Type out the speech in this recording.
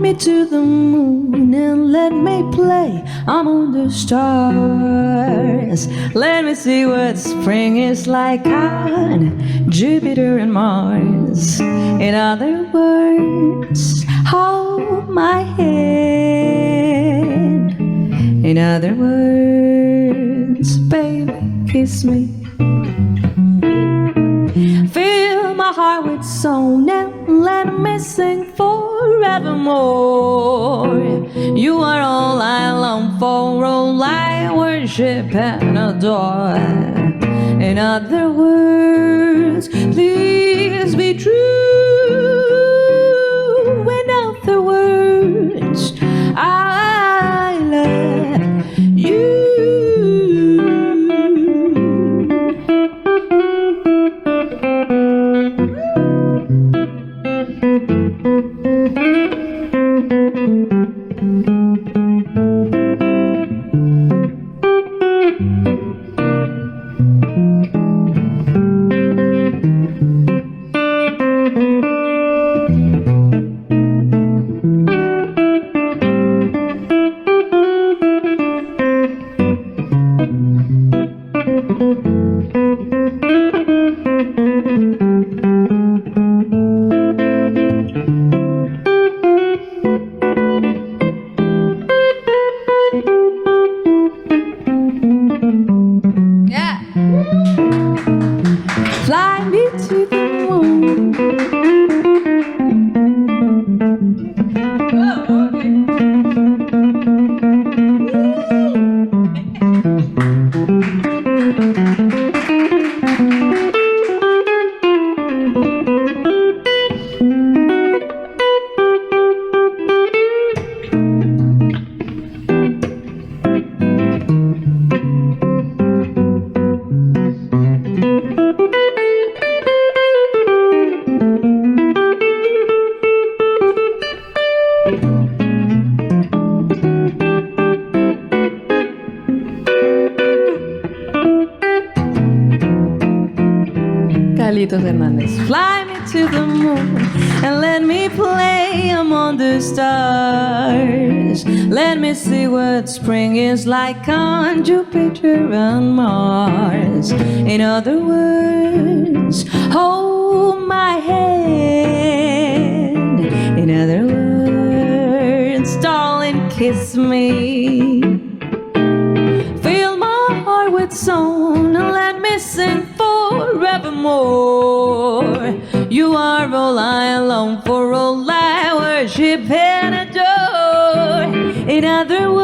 me to the moon and let me play among the stars. Let me see what spring is like on Jupiter and Mars. In other words, hold my hand. In other words, baby, kiss me. Fill my heart with song and let me sing forevermore. You are all I long for, all I worship and adore. In other words, please be true. In other words, I love you. Fly me to the moon. Hernández. Fly me to the moon and let me play among the stars. Let me see what spring is like on Jupiter and Mars. In other words, hold my hand. In other words, darling, kiss me. Fill my heart with song and let me sing forevermore. You are all I long for, all I worship and adore. In other words,